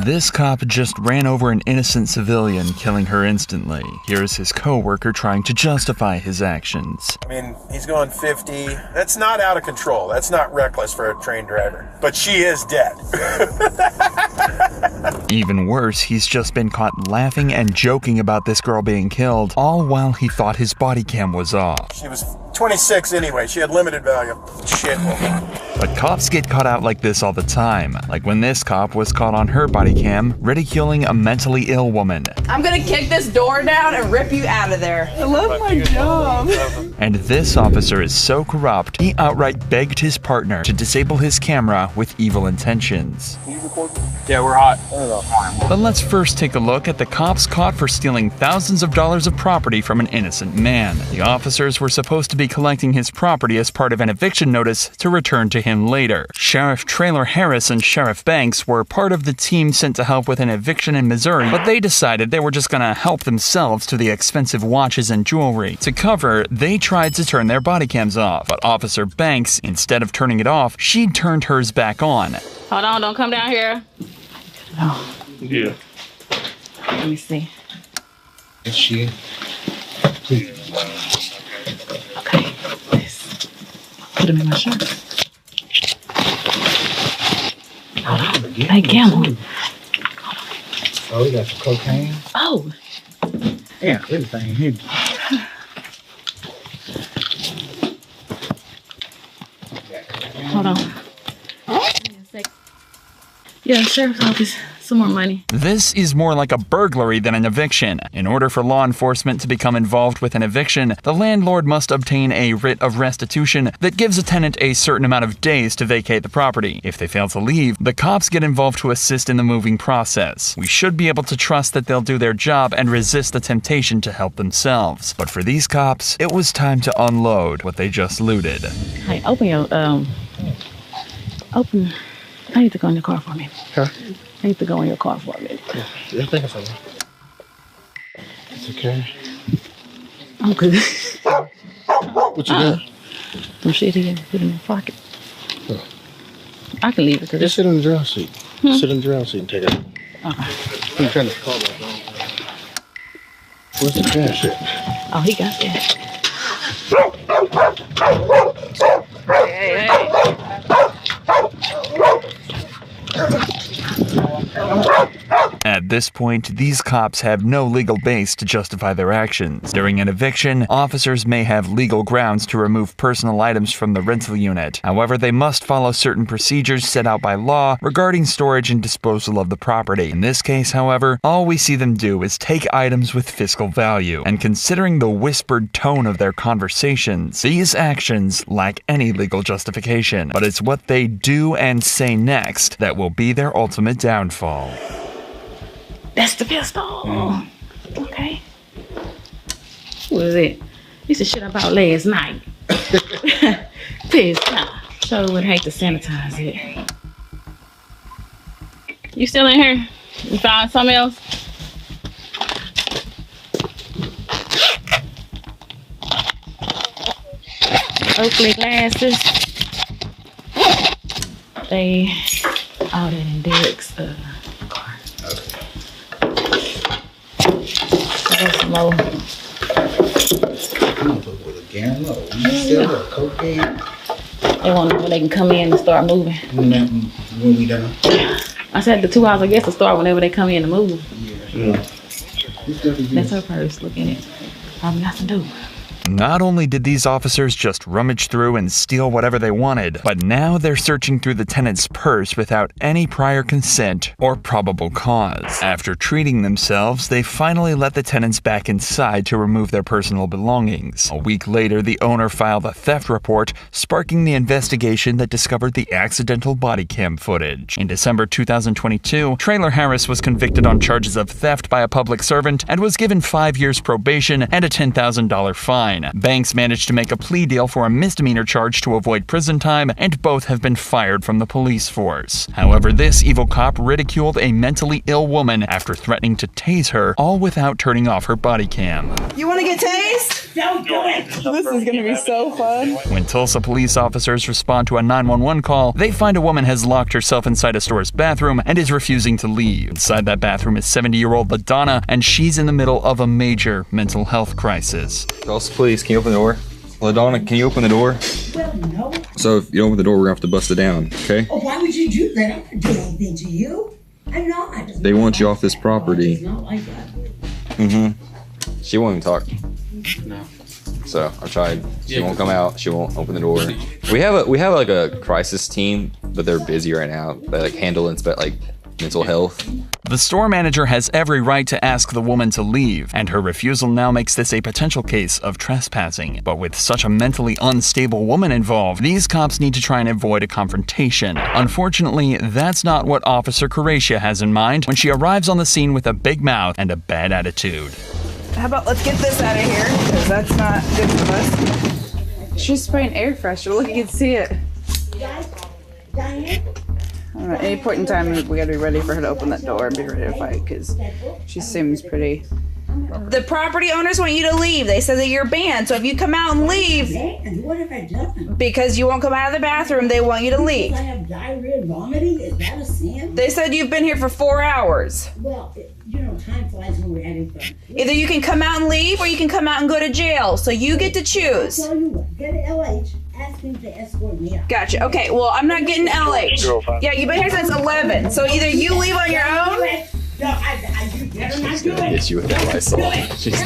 This cop just ran over an innocent civilian, killing her instantly. Here's his co-worker trying to justify his actions. I mean, he's going 50. That's not out of control. That's not reckless for a trained driver. But she is dead. Even worse, he's just been caught laughing and joking about this girl being killed, all while he thought his body cam was off. She was 26 anyway. She had limited value. Shit woman. But cops get caught out like this all the time. Like when this cop was caught on her body cam ridiculing a mentally ill woman. I'm gonna kick this door down and rip you out of there. I love my job. And this officer is so corrupt, he outright begged his partner to disable his camera with evil intentions. Yeah, we're hot. But let's first take a look at the cops caught for stealing thousands of dollars of property from an innocent man. The officers were supposed to be collecting his property as part of an eviction notice to return to him later. Sheriff Traylor Harris and Sheriff Banks were part of the team sent to help with an eviction in Missouri, but they decided they were just gonna help themselves to the expensive watches and jewelry. To cover, they tried to turn their body cams off, but Officer Banks, instead of turning it off, she turned hers back on. Hold on, don't come down here. Oh. Yeah. Let me see. Is she? Please. Okay. This. Put him in my shirt. Hold on. Hey, Gamble. Oh, we got some cocaine. Oh. Yeah, everything here. Hold on. Yeah, sheriff's office. Some more money. This is more like a burglary than an eviction. In order for law enforcement to become involved with an eviction, the landlord must obtain a writ of restitution that gives a tenant a certain amount of days to vacate the property. If they fail to leave, the cops get involved to assist in the moving process. We should be able to trust that they'll do their job and resist the temptation to help themselves. But for these cops, it was time to unload what they just looted. Hey, open your, open. I need to go in your car for me. Huh? I need to go in your car for a minute. Yeah, I think it's okay. It's okay. I'm good. What you doing? Some shit here. Put it in my pocket. Huh. I can leave it. Just sit in the driver's seat. Sit in the driver's seat and take it. Okay. I'm trying to call back on. Where's the cash at? Oh, he got that. Hey. At this point, these cops have no legal base to justify their actions. During an eviction, officers may have legal grounds to remove personal items from the rental unit. However, they must follow certain procedures set out by law regarding storage and disposal of the property. In this case, however, all we see them do is take items with fiscal value. And considering the whispered tone of their conversations, these actions lack any legal justification. But it's what they do and say next that will be their ultimate downfall. That's the pistol. Okay. What is it? This is shit I bought last night. Pissed. Sure would hate to sanitize it. You still in here? You found something else? Oakley glasses. They all that in Derek's car. Some more. Cocaine. They want to know when they can come in and start moving. When we done? I said the 2 hours I guess to start whenever they come in to move. Yeah. That's her purse. Look in it. Probably nothing to do. Not only did these officers just rummage through and steal whatever they wanted, but now they're searching through the tenant's purse without any prior consent or probable cause. After treating themselves, they finally let the tenants back inside to remove their personal belongings. A week later, the owner filed a theft report, sparking the investigation that discovered the accidental body cam footage. In December 2022, Traylor Harris was convicted on charges of theft by a public servant and was given 5 years probation and a $10,000 fine. Banks managed to make a plea deal for a misdemeanor charge to avoid prison time, and both have been fired from the police force. However, this evil cop ridiculed a mentally ill woman after threatening to tase her, all without turning off her body cam. You want to get tased? Don't do it. This is gonna be so fun. When Tulsa police officers respond to a 911 call, they find a woman has locked herself inside a store's bathroom and is refusing to leave. Inside that bathroom is 70-year-old LaDonna, and she's in the middle of a major mental health crisis. Tulsa police, can you open the door? LaDonna, can you open the door? Well, no. So if you don't open the door, we're gonna have to bust it down, okay? Oh, why would you do that? I'm not doing anything to you. I'm not. They want you off this property. It's not like that. Mm-hmm. She won't even talk. No. So I tried. She won't come out. She won't open the door. We have like a crisis team, but they're busy right now. They like handle mental health. The store manager has every right to ask the woman to leave, and her refusal now makes this a potential case of trespassing. But with such a mentally unstable woman involved, these cops need to try and avoid a confrontation. Unfortunately, that's not what Officer Karacia has in mind when she arrives on the scene with a big mouth and a bad attitude. How about let's get this out of here, because that's not good for us. She's spraying air freshener. Look, you can see it. Diane? I don't know, at any point in time, we gotta be ready for her to open that door and be ready to fight, because she seems pretty... The property owners want you to leave. They said that you're banned, so if you come out and leave... Man, what have I done? Because you won't come out of the bathroom, they want you to leave. I have diarrhea and vomiting? Is that a sin? They said you've been here for 4 hours. Well, time flies when we're having fun. Either you can come out and leave, or you can come out and go to jail, so you get to choose. I'll tell you what, get an LH, ask him to escort me out. Gotcha. Okay, well, I'm not getting LH. Yeah, you've been here since 11, so either you leave on your own... No, you better not do it. Hit you with that Lysol. She's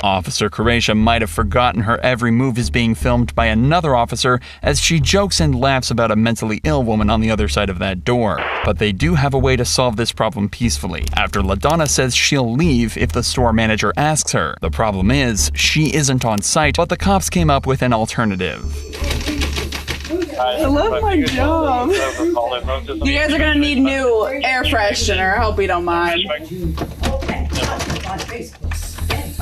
Officer Karacia might have forgotten her every move is being filmed by another officer as she jokes and laughs about a mentally ill woman on the other side of that door. But they do have a way to solve this problem peacefully, after LaDonna says she'll leave if the store manager asks her. The problem is, she isn't on site, but the cops came up with an alternative. I love my job. You guys are gonna need new air freshener. I hope you don't mind.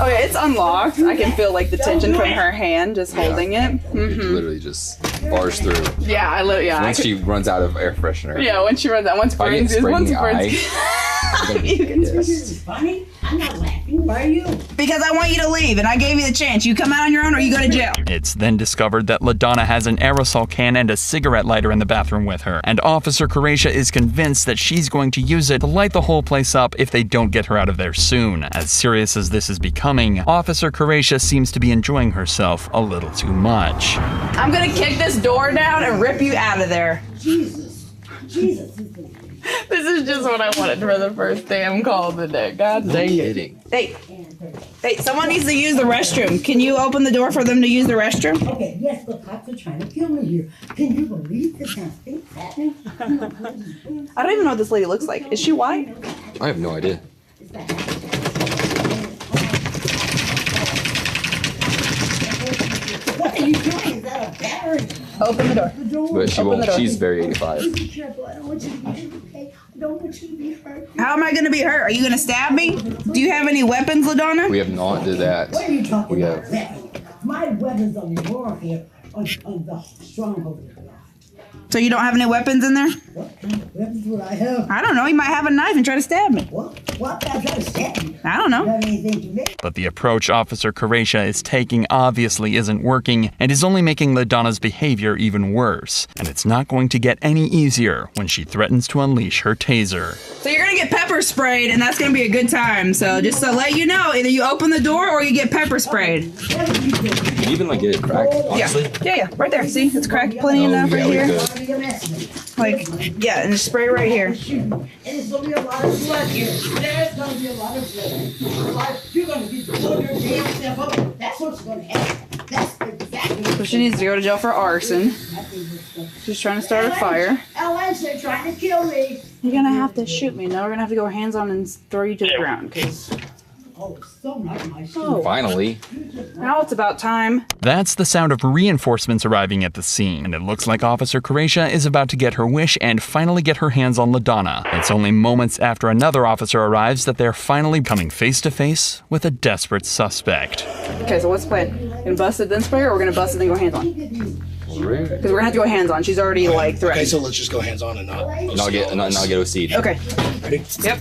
Oh yeah, it's unlocked. I can feel like the tension from her hand just holding it. It literally just bars through. Yeah, Once she runs out of air freshener. Yeah, when she runs out, once burns, It's funny. I'm not laughing. Why are you? Because I want you to leave, and I gave you the chance. You come out on your own, or you go to jail. It's then discovered that LaDonna has an aerosol can and a cigarette lighter in the bathroom with her, and Officer Karacia is convinced that she's going to use it to light the whole place up if they don't get her out of there soon. As serious as this is becoming, Officer Karacia seems to be enjoying herself a little too much. I'm gonna kick this door down and rip you out of there. Jesus. This is just what I wanted for the first damn call of the day. God dang it. Hey, someone needs to use the restroom. Can you open the door for them to use the restroom? Okay, yes, the cops are trying to kill me here. Can you believe this kind of thing happening? I don't even know what this lady looks like. Is she white? I have no idea. What are you doing? Is that a battery? Open the door. But she won't. She's very 85. Be careful. I don't want you to be hurt, okay? I don't want you to be hurt. How am I gonna be hurt? Are you gonna stab me? Do you have any weapons, LaDonna? We have not did that. What are you talking We about? have. Weapons? My weapons of warfare on the stronghold of God. So you don't have any weapons in there? What kind of weapons would I have? I don't know. You might have a knife and try to stab me. What guy's trying to stab me? I don't know. You have anything to me? But the approach Officer Karacia is taking obviously isn't working and is only making LaDonna's behavior even worse. And it's not going to get any easier when she threatens to unleash her taser. So you're gonna get pepper sprayed, and that's gonna be a good time. So just to let you know, either you open the door or you get pepper sprayed. Can you even like get it cracked? Honestly. Yeah, right there. See, it's cracked plenty enough right we here. could. Like, yeah, and just spray right here. And there's gonna be a lot of blood here. There's gonna be a lot of blood. You're gonna be blowing your damn self up. That's what's gonna happen. That's exactly So she needs to go to jail for arson. She's trying to start a fire. LS, they're trying to kill me. You're gonna have to shoot me. Now we're gonna have to go hands-on and throw you to the ground. Cause Oh, so not my shoe. Finally. now it's about time. That's the sound of reinforcements arriving at the scene, and it looks like Officer Karacia is about to get her wish and finally get her hands on LaDonna. It's only moments after another officer arrives that they're finally coming face to face with a desperate suspect. Okay, so what's the plan? Gonna bust it then spray, or we're gonna bust it and go hands-on? Because we're gonna have to go hands-on. She's already like threatened. Okay, so let's just go hands on and not get OC'd. Okay. Ready? Yep.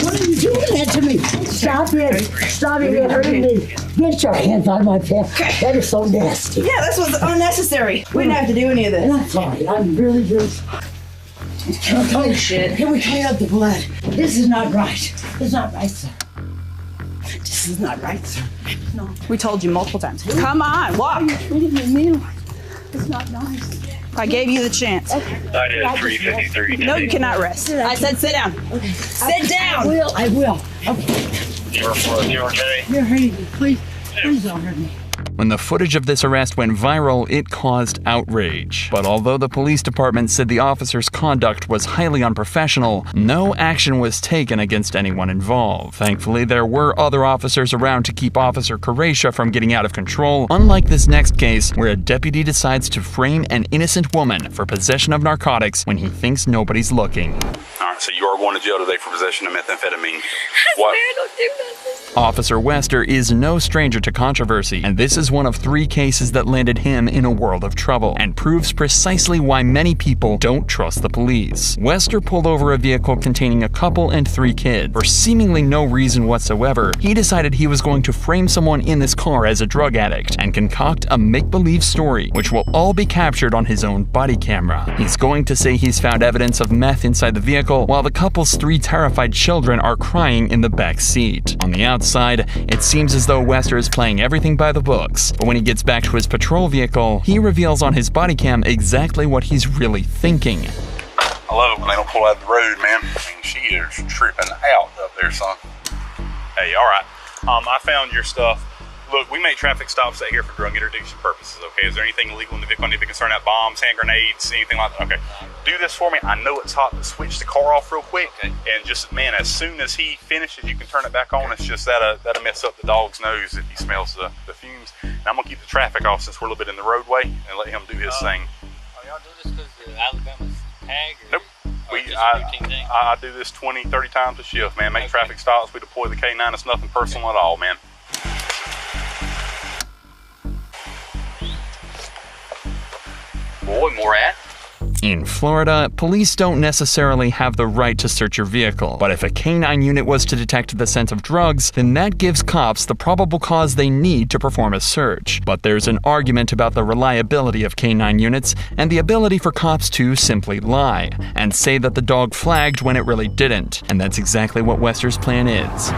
What are you doing that to me? Stop it. Stop it. You're hurting me. Get your hands out of my pants. That is so nasty. Yeah, this was unnecessary. We didn't have to do any of this. I'm sorry. I'm really Can we clean up the blood? This is not right. It's not right, sir. This is not right, sir. No. We told you multiple times. Come on, walk. You're treating me. It's not nice. I gave you the chance. That is 353. No, you cannot rest. I said sit down. Sit down. I will. Okay. You okay? You're hurting me. Please don't hurt me. When the footage of this arrest went viral, it caused outrage. But although the police department said the officer's conduct was highly unprofessional, no action was taken against anyone involved. Thankfully, there were other officers around to keep Officer Kureisha from getting out of control, unlike this next case where a deputy decides to frame an innocent woman for possession of narcotics when he thinks nobody's looking. All right, so you are going to jail today for possession of methamphetamine. Officer Wester is no stranger to controversy, and this is one of 3 cases that landed him in a world of trouble, and proves precisely why many people don't trust the police. Wester pulled over a vehicle containing a couple and 3 kids. For seemingly no reason whatsoever, he decided he was going to frame someone in this car as a drug addict, and concoct a make-believe story, which will all be captured on his own body camera. He's going to say he's found evidence of meth inside the vehicle, while the couple's 3 terrified children are crying in the back seat. On the outside, it seems as though Wester is playing everything by the books, but when he gets back to his patrol vehicle, he reveals on his body cam exactly what he's really thinking. I love it when they don't pull out of the road, man. I mean, she is tripping out up there, son. Hey, all right. I found your stuff. Look, we make traffic stops out here for drug interdiction purposes, okay? Is there anything illegal in the vehicle? I need to be concerned about bombs, hand grenades, anything like that? Okay. Do this for me. I know it's hot, but switch the car off real quick. Okay. And just, man, as soon as he finishes, you can turn it back on. It's just that'll mess up the dog's nose if he smells the fumes. And I'm going to keep the traffic off since we're a little bit in the roadway and let him do his thing. Are y'all doing this because the Alabama's tag? Nope. I do this 20, 30 times a shift, man. Make traffic stops. We deploy the K9. It's nothing personal at all, man. Boy, more at? In Florida, police don't necessarily have the right to search your vehicle, but if a K9 unit was to detect the scent of drugs, then that gives cops the probable cause they need to perform a search. But there's an argument about the reliability of K9 units and the ability for cops to simply lie and say that the dog flagged when it really didn't, and that's exactly what Wester's plan is.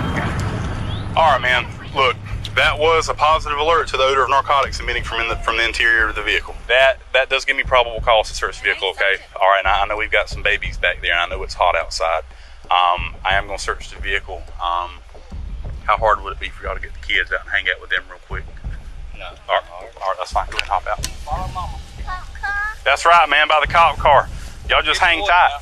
All right, man. Look, that was a positive alert to the odor of narcotics emitting from the interior of the vehicle. That does give me probable cause to search the vehicle, okay? All right, now I know we've got some babies back there, and I know it's hot outside. I am going to search the vehicle. How hard would it be for y'all to get the kids out and hang out with them real quick? No. All right, that's fine. Go ahead and hop out. That's right, man, by the cop car. Y'all just hang tight.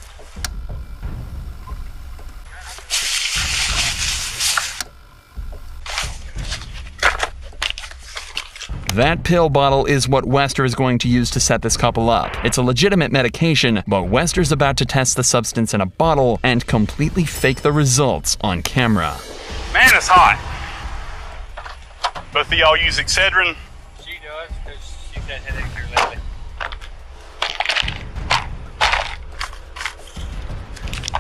That pill bottle is what Wester is going to use to set this couple up. It's a legitimate medication, but Wester's about to test the substance in a bottle and completely fake the results on camera. Man, it's hot. Both of y'all use Excedrin? She does, because she's had headaches here lately.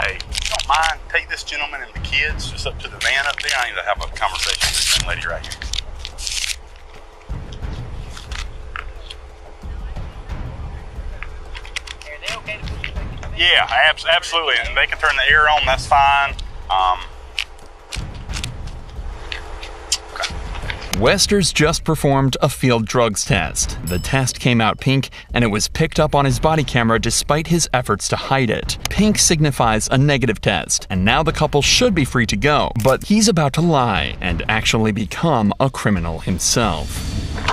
Hey, don't mind, take this gentleman and the kids just up to the van up there. I need to have a conversation with this young lady right here. Yeah, absolutely, and they can turn the air on, that's fine. Okay. Wester's just performed a field drugs test. The test came out pink, and it was picked up on his body camera despite his efforts to hide it. Pink signifies a negative test, and now the couple should be free to go, but he's about to lie and actually become a criminal himself.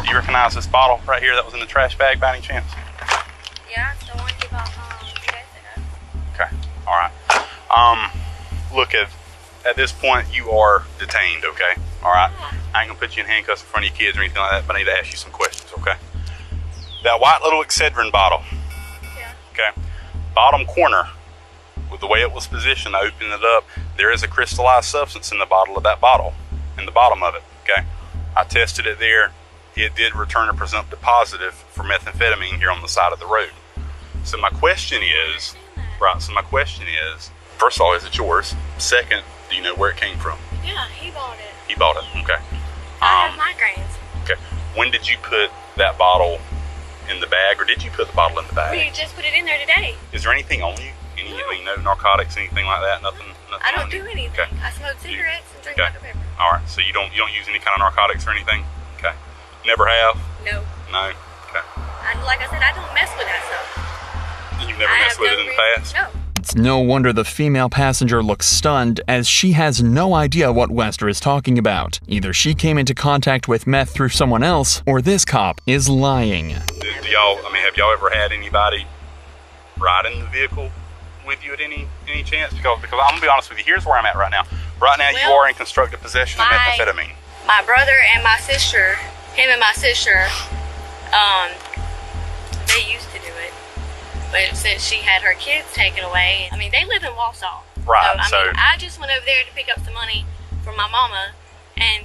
Do you recognize this bottle right here that was in the trash bag by any chance? Yeah, it's the one you bought Okay, all right. Look, at this point, you are detained, okay? All right? I ain't gonna put you in handcuffs in front of your kids or anything like that, but I need to ask you some questions, okay? That white little Excedrin bottle, okay? Bottom corner, with the way it was positioned, I opened it up, there is a crystallized substance in the bottle of that bottle, in the bottom of it, okay? I tested it there. It did return a presumptive positive for methamphetamine here on the side of the road. So my question is, First of all, is it yours? Second, do you know where it came from? Yeah, he bought it. He bought it. Okay. I have migraines. Okay. When did you put that bottle in the bag, or did you put the bottle in the bag? We just put it in there today. Is there anything on you? No narcotics, anything like that? Nothing. I don't do you? anything. Okay. I smoke cigarettes and drink Okay. Dr. Pepper. All right. So you don't use any kind of narcotics or anything? Okay. Never have? No. No. Okay. Like I said, I don't mess with that stuff. You've never messed with it in the past? No. It's no wonder the female passenger looks stunned, as she has no idea what Wester is talking about. Either she came into contact with meth through someone else, or this cop is lying. Do y'all, have y'all ever had anybody ride in the vehicle with you at any chance? Because I'm gonna be honest with you, here's where I'm at right now. Right now, you are in constructive possession of methamphetamine. My brother and my sister, him and my sister, they used to do it. But since she had her kids taken away, they live in Wausau. Right, So, I just went over there to pick up some money for my mama and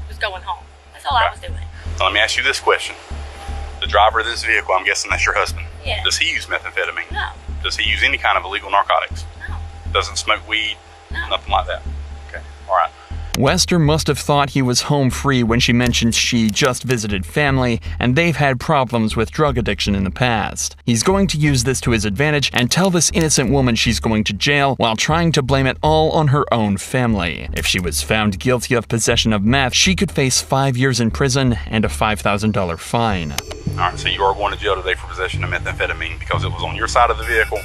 was going home. That's all I was doing. So let me ask you this question. The driver of this vehicle, I'm guessing that's your husband. Yeah. Does he use methamphetamine? No. Does he use any kind of illegal narcotics? No. Doesn't smoke weed? No. Nothing like that? Okay, all right. Wester must have thought he was home free when she mentioned she just visited family and they've had problems with drug addiction in the past. He's going to use this to his advantage and tell this innocent woman she's going to jail while trying to blame it all on her own family. If she was found guilty of possession of meth, she could face 5 years in prison and a $5,000 fine. All right, so you are going to jail today for possession of methamphetamine because it was on your side of the vehicle.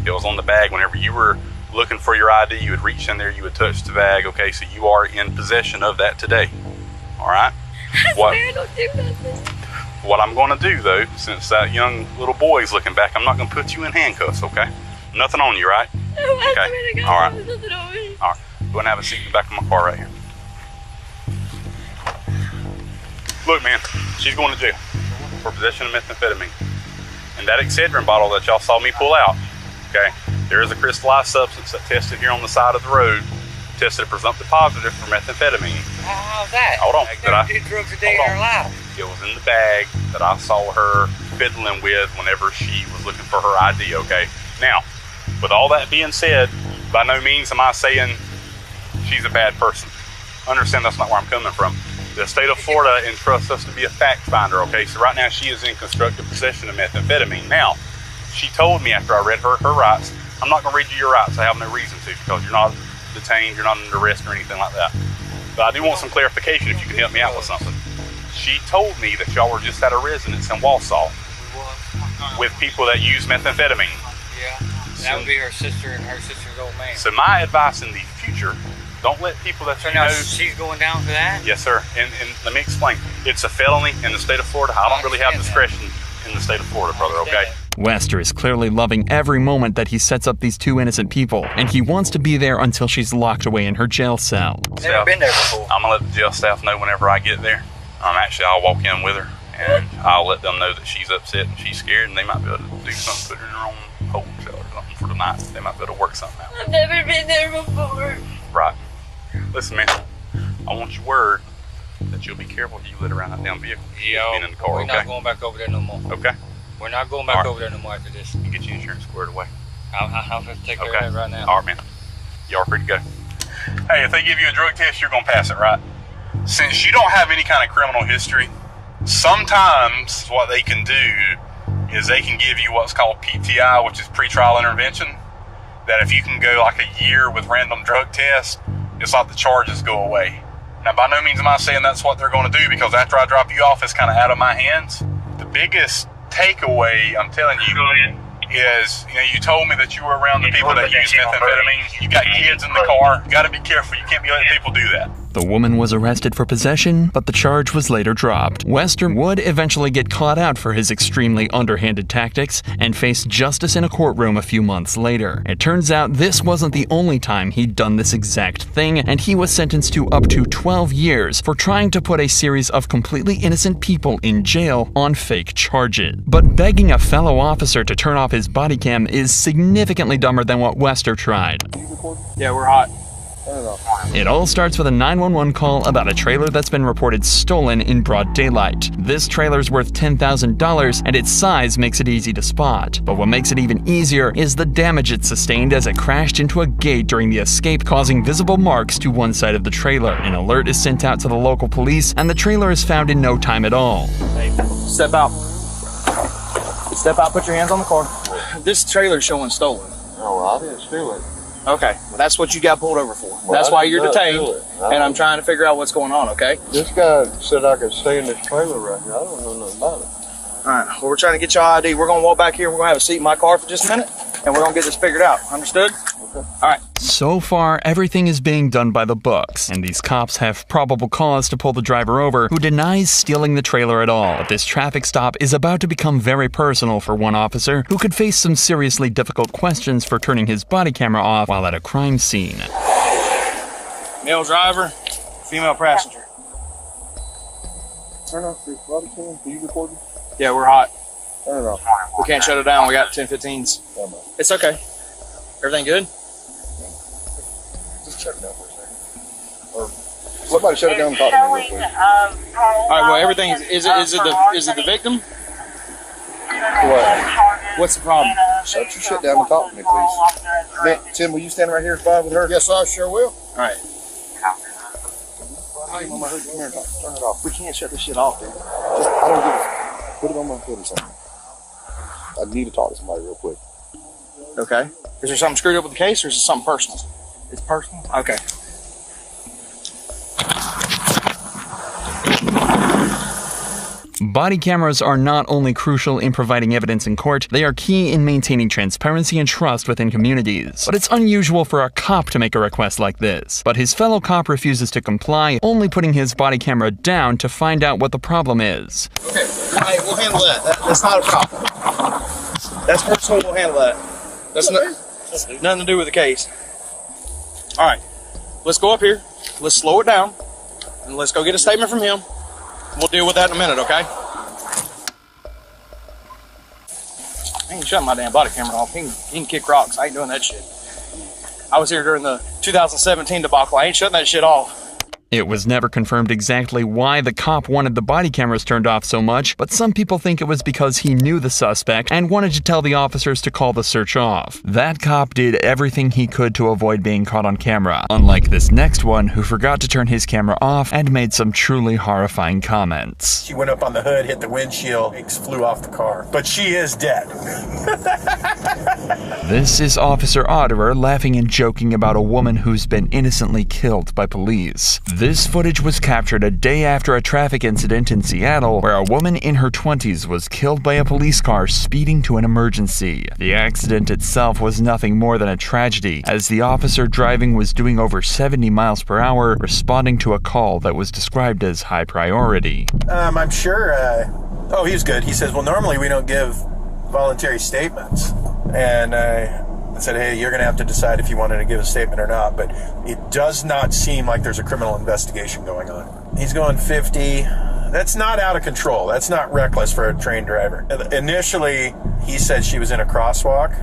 It was on the bag. Whenever you were looking for your ID, you would reach in there, you would touch the bag. Okay, so you are in possession of that today. All right? I swear I don't do nothing. What I'm going to do, though, since that young little boy's looking back, I'm not going to put you in handcuffs, okay? Nothing on you, right? No, I Okay. swear to God, All right. there's nothing on me. All right. Go and have a seat in the back of my car right here. Look, man, she's going to jail for possession of methamphetamine. And that Excedrin bottle that y'all saw me pull out, okay, there is a crystallized substance that tested here on the side of the road, tested presumptive positive for methamphetamine. How's that? Hold on. I've never did drugs a day in our life. It was in the bag that I saw her fiddling with whenever she was looking for her ID, okay? Now, with all that being said, by no means am I saying she's a bad person. Understand that's not where I'm coming from. The state of Florida entrusts us to be a fact finder, okay? So right now she is in constructive possession of methamphetamine. Now, she told me after I read her rights, I'm not going to read you your rights. I have no reason to because you're not detained, you're not under arrest or anything like that. But I do want some clarification if you can help me out with something. She told me that y'all were just at a residence in Wausau with people that use methamphetamine. Yeah, that would be her sister and her sister's old man. So my advice in the future, don't let people that you now know... she's going down for that? Yes, sir. And let me explain. It's a felony in the state of Florida. I don't really have discretion in the state of Florida, brother, okay? Wester is clearly loving every moment that he sets up these two innocent people, and he wants to be there until she's locked away in her jail cell. Never been there before. I'm going to let the jail staff know whenever I get there. Actually, I'll walk in with her, and I'll let them know that she's upset and she's scared, and they might be able to do something, put her in her own holding cell or something for the night. They might be able to work something out. I've never been there before. Right. Listen, man, I want your word that you'll be careful if you let around that damn vehicle. Yeah, in the car, we're okay? not going back over there no more. Okay. We're not going back over there no more after this. You get your insurance squared away. I'll have to take care of that right now. All right, man. Y'all free to go. Hey, if they give you a drug test, you're going to pass it, right? Since you don't have any kind of criminal history, sometimes what they can do is they can give you what's called PTI, which is pretrial intervention. That if you can go like a year with random drug tests, it's like the charges go away. Now, by no means am I saying that's what they're going to do, because after I drop you off, it's kind of out of my hands. The biggest takeaway, I'm telling you, is, you told me that you were around the people that use methamphetamine. You got kids in the car. You got to be careful. You can't be letting people do that. The woman was arrested for possession, but the charge was later dropped. Wester would eventually get caught out for his extremely underhanded tactics and face justice in a courtroom a few months later. It turns out this wasn't the only time he'd done this exact thing, and he was sentenced to up to 12 years for trying to put a series of completely innocent people in jail on fake charges. But begging a fellow officer to turn off his body cam is significantly dumber than what Wester tried. Yeah, we're hot. It all starts with a 911 call about a trailer that's been reported stolen in broad daylight. This trailer's worth $10,000 and its size makes it easy to spot. But what makes it even easier is the damage it sustained as it crashed into a gate during the escape, causing visible marks to one side of the trailer. An alert is sent out to the local police and the trailer is found in no time at all. Hey, step out. Step out, put your hands on the car. This trailer's showing stolen. Oh, well, I didn't steal it. Okay, well, that's what you got pulled over for. Well, that's I why did you're not detained, do it. and I'm trying to figure out what's going on, okay? This guy said I could stay in this trailer right here. I don't know nothing about it. All right, well, we're trying to get your ID. We're going to walk back here. We're going to have a seat in my car for just a minute, and we're going to get this figured out. Understood? Okay. All right. So far, everything is being done by the books, and these cops have probable cause to pull the driver over, who denies stealing the trailer at all. But this traffic stop is about to become very personal for one officer, who could face some seriously difficult questions for turning his body camera off while at a crime scene. Male driver, female passenger. Turn off your body cam. Are you recording? Yeah, we're hot. Turn it off. We can't shut it down. We got 10-15s. It's okay. Everything good? Just shut it down for a second. Or somebody shut it down and talk to me real quick. All right. Well, everything is it the victim? What? What's the problem? Shut your shit down and talk to me, please. Man, Tim, will you stand right here and fight with her? Yes, I sure will. All right. Hey, Mama, come here and talk. Turn it off. We can't shut this shit off, dude. I don't give a. Put it on my foot or something. I need to talk to somebody real quick. Okay. Is there something screwed up with the case, or is it something personal? It's personal? Okay. Body cameras are not only crucial in providing evidence in court, they are key in maintaining transparency and trust within communities. But it's unusual for a cop to make a request like this. But his fellow cop refuses to comply, only putting his body camera down to find out what the problem is. Okay, all right, we'll handle that. That's not a problem. That's personal, we'll handle that. That's nothing to do with the case. All right, let's go up here, let's slow it down, and let's go get a statement from him. We'll deal with that in a minute, okay? I ain't shutting my damn body camera off. He can kick rocks. I ain't doing that shit. I was here during the 2017 debacle. I ain't shutting that shit off. It was never confirmed exactly why the cop wanted the body cameras turned off so much, but some people think it was because he knew the suspect and wanted to tell the officers to call the search off. That cop did everything he could to avoid being caught on camera, unlike this next one who forgot to turn his camera off and made some truly horrifying comments. She went up on the hood, hit the windshield, flew off the car. But she is dead. This is Officer Otterer laughing and joking about a woman who's been innocently killed by police. This footage was captured a day after a traffic incident in Seattle where a woman in her 20s was killed by a police car speeding to an emergency. The accident itself was nothing more than a tragedy, as the officer driving was doing over 70 miles per hour, responding to a call that was described as high priority. I'm sure, oh, he's good. He says, well, normally we don't give voluntary statements. And I said, hey, you're going to have to decide if you wanted to give a statement or not, but it does not seem like there's a criminal investigation going on. He's going 50. That's not out of control. That's not reckless for a trained driver. Initially, he said she was in a crosswalk.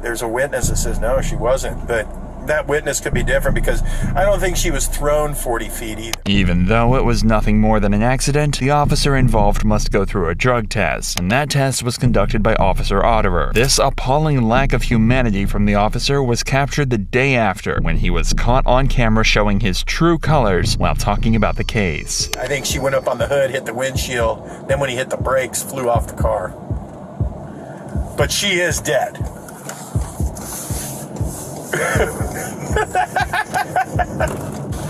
There's a witness that says, no, she wasn't, but that witness could be different because I don't think she was thrown 40 feet either. Even though it was nothing more than an accident, the officer involved must go through a drug test, and that test was conducted by Officer Otterer. This appalling lack of humanity from the officer was captured the day after, when he was caught on camera showing his true colors while talking about the case. I think she went up on the hood, hit the windshield, then when he hit the brakes, flew off the car. But she is dead.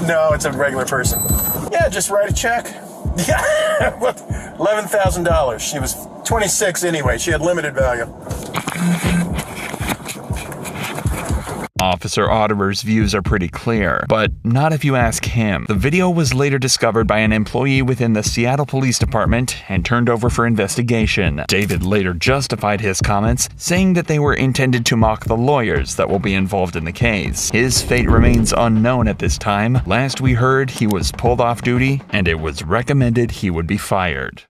No, it's a regular person. Yeah, just write a check. Yeah, $11,000. She was 26 anyway. She had limited value. Officer Otterer's views are pretty clear, but not if you ask him. The video was later discovered by an employee within the Seattle Police Department and turned over for investigation. David later justified his comments, saying that they were intended to mock the lawyers that will be involved in the case. His fate remains unknown at this time. Last we heard, he was pulled off duty, and it was recommended he would be fired.